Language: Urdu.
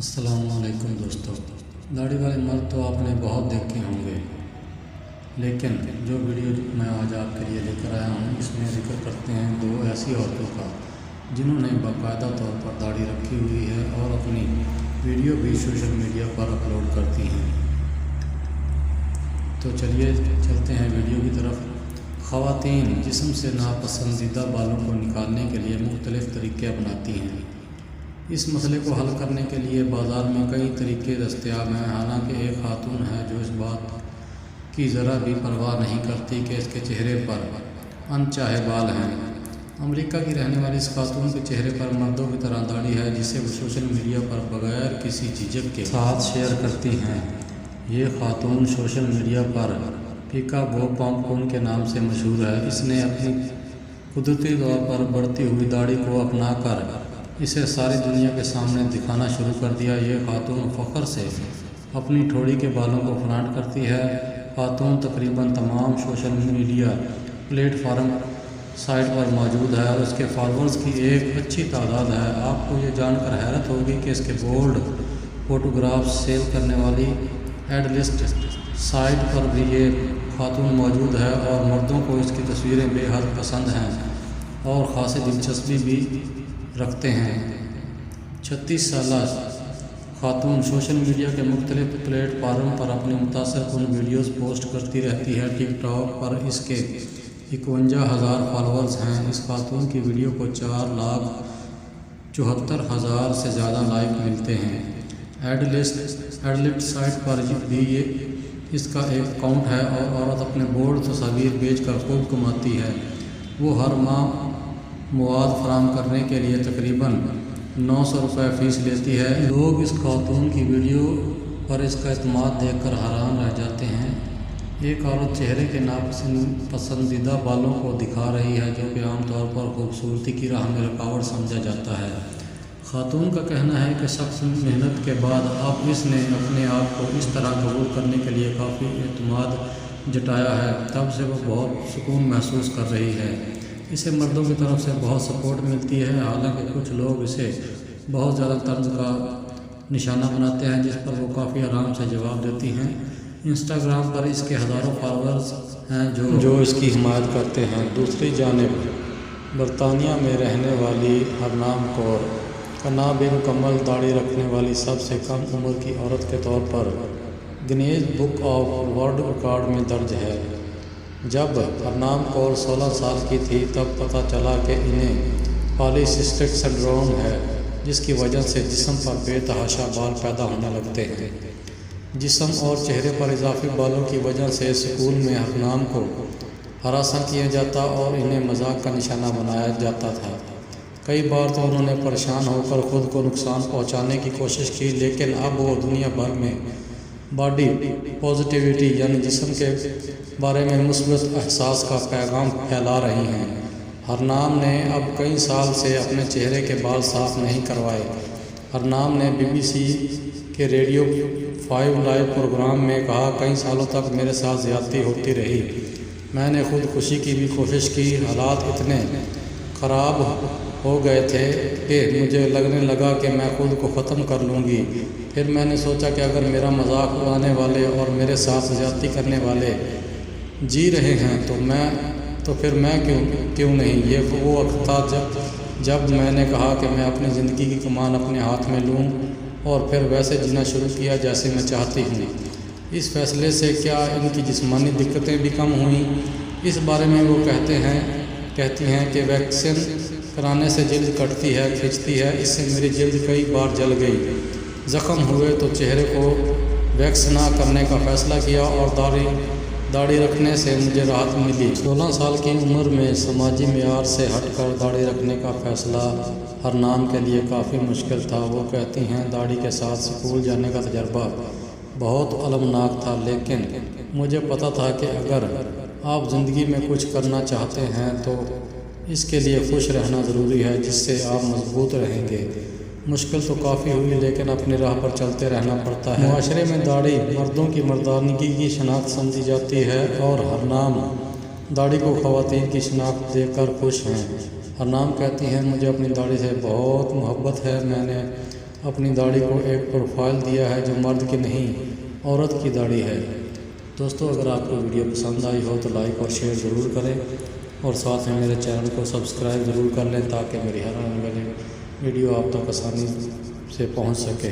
السلام علیکم دوستو، داڑھی والے مرد تو آپ نے بہت دیکھے ہوں گے، لیکن جو ویڈیو میں آج آپ کے لیے لے کر آیا ہوں اس میں ذکر کرتے ہیں دو ایسی عورتوں کا جنہوں نے باقاعدہ طور پر داڑھی رکھی ہوئی ہے اور اپنی ویڈیو بھی سوشل میڈیا پر اپلوڈ کرتی ہیں۔ تو چلیے چلتے ہیں ویڈیو کی طرف۔ خواتین جسم سے ناپسندیدہ بالوں کو نکالنے کے لیے مختلف طریقے اپناتی ہیں۔ اس مسئلے کو حل کرنے کے لیے بازار میں کئی طریقے دستیاب ہیں، حالانکہ ایک خاتون ہے جو اس بات کی ذرا بھی پرواہ نہیں کرتی کہ اس کے چہرے پر انچاہے بال ہیں۔ امریکہ کی رہنے والی اس خاتون کے چہرے پر مردوں کی طرح داڑھی ہے جسے وہ سوشل میڈیا پر بغیر کسی جھجک کے ساتھ شیئر کرتی ہیں۔ یہ خاتون سوشل میڈیا پر پیکا بو پامپون کے نام سے مشہور ہے۔ اس نے اپنی قدرتی طور پر بڑھتی ہوئی داڑھی کو اپنا کر اسے ساری دنیا کے سامنے دکھانا شروع کر دیا۔ یہ خاتون فخر سے اپنی ٹھوڑی کے بالوں کو فلانٹ کرتی ہے۔ خاتون تقریباً تمام سوشل میڈیا پلیٹ فارم سائٹ پر موجود ہے اور اس کے فالوورز کی ایک اچھی تعداد ہے۔ آپ کو یہ جان کر حیرت ہوگی کہ اس کے بولڈ فوٹوگرافز سیل کرنے والی ایڈ لسٹ سائٹ پر بھی یہ خاتون موجود ہے اور مردوں کو اس کی تصویریں بے حد پسند ہیں اور خاصی دلچسپی بھی رکھتے ہیں۔ 36 سالہ خاتون سوشل میڈیا کے مختلف پلیٹ فارم پر اپنی متاثر کن ویڈیوز پوسٹ کرتی رہتی ہے۔ ٹک ٹاک پر اس کے 51,000 فالوورز ہیں۔ اس خاتون کی ویڈیو کو 4,74,000 سے زیادہ لائک ملتے ہیں۔ ایڈ لسٹ سائٹ پر بھی اس کا ایک اکاؤنٹ ہے اور عورت اپنے بولڈ تصاویر بیچ کر خوب کماتی ہے۔ وہ ہر ماہ مواد فراہم کرنے کے لیے تقریباً 900 روپے فیس لیتی ہے۔ لوگ اس خاتون کی ویڈیو پر اس کا اعتماد دیکھ کر حیران رہ جاتے ہیں۔ ایک عورت چہرے کے ناپسندیدہ بالوں کو دکھا رہی ہے جو کہ عام طور پر خوبصورتی کی راہ میں رکاوٹ سمجھا جاتا ہے۔ خاتون کا کہنا ہے کہ سخت محنت کے بعد اب اس نے اپنے آپ کو اس طرح قبول کرنے کے لیے کافی اعتماد جٹایا ہے۔ تب سے وہ بہت سکون محسوس کر رہی ہے۔ اسے مردوں کی طرف سے بہت سپورٹ ملتی ہے، حالانکہ کچھ لوگ اسے بہت زیادہ طنز کا نشانہ بناتے ہیں جس پر وہ کافی آرام سے جواب دیتی ہیں۔ انسٹاگرام پر اس کے ہزاروں فالوورز ہیں جو اس کی حمایت کرتے ہیں۔ دوسری جانب برطانیہ میں رہنے والی ہرنام کور کا نام بھی مکمل داڑھی رکھنے والی سب سے کم عمر کی عورت کے طور پر Guinness book of world record میں درج ہے۔ جب ہرنام کور 16 سال کی تھی تب پتہ چلا کہ انہیں پالی سسٹک سنڈروم ہے، جس کی وجہ سے جسم پر بے تحاشا بال پیدا ہونے لگتے ہیں۔ جسم اور چہرے پر اضافی بالوں کی وجہ سے اسکول میں ہرنام کو ہراساں کیا جاتا اور انہیں مذاق کا نشانہ بنایا جاتا تھا۔ کئی بار تو انہوں نے پریشان ہو کر خود کو نقصان پہنچانے کی کوشش کی، لیکن اب وہ دنیا بھر میں باڈی پازیٹیوٹی یعنی جسم کے بارے میں مثبت احساس کا پیغام پھیلا رہی ہیں۔ ہرنام نے اب کئی سال سے اپنے چہرے کے بال صاف نہیں کروائے۔ ہرنام نے BBC کے ریڈیو 5 لائیو پروگرام میں کہا، کئی سالوں تک میرے ساتھ زیادتی ہوتی رہی۔ میں نے خودکشی کی بھی کوشش کی۔ حالات اتنے خراب ہو گئے تھے کہ مجھے لگنے لگا کہ میں خود کو ختم کر لوں گی۔ پھر میں نے سوچا کہ اگر میرا مذاق اڑانے والے اور میرے ساتھ زیادتی کرنے والے جی رہے ہیں تو پھر میں کیوں نہیں۔ یہ وہ وقت تھا جب میں نے کہا کہ میں اپنی زندگی کی کمان اپنے ہاتھ میں لوں اور پھر ویسے جینا شروع کیا جیسے میں چاہتی ہوں۔ اس فیصلے سے کیا ان کی جسمانی دقتیں بھی کم ہوئیں؟ اس بارے میں وہ کہتی ہیں کہ ویکسین کرانے سے جلد کٹتی ہے، کھنچتی ہے۔ اس سے میری جلد کئی بار جل گئی، زخم ہوئے تو چہرے کو ویکس نہ کرنے کا فیصلہ کیا اور داڑھی رکھنے سے مجھے راحت ملی۔ 16 سال کی عمر میں سماجی معیار سے ہٹ کر داڑھی رکھنے کا فیصلہ ہرنام کے لیے کافی مشکل تھا۔ وہ کہتی ہیں، داڑھی کے ساتھ اسکول جانے کا تجربہ بہت المناک تھا، لیکن مجھے پتہ تھا کہ اگر آپ زندگی میں کچھ کرنا چاہتے ہیں تو اس کے لیے خوش رہنا ضروری ہے، جس سے آپ مضبوط رہیں گے۔ مشکل تو کافی ہوئی، لیکن اپنی راہ پر چلتے رہنا پڑتا ہے۔ معاشرے میں داڑھی مردوں کی مردانگی کی شناخت سمجھی جاتی ہے اور ہرنام داڑھی کو خواتین کی شناخت دے کر خوش ہیں۔ ہرنام کہتی ہیں، مجھے اپنی داڑھی سے بہت محبت ہے۔ میں نے اپنی داڑھی کو ایک پروفائل دیا ہے جو مرد کی نہیں عورت کی داڑھی ہے۔ دوستو اگر آپ کو ویڈیو پسند آئی ہو تو لائک اور شیئر ضرور کریں اور ساتھ میں میرے چینل کو سبسکرائب ضرور کر لیں تاکہ میری ہر آنے والی ویڈیو آپ تک آسانی سے پہنچ سکے۔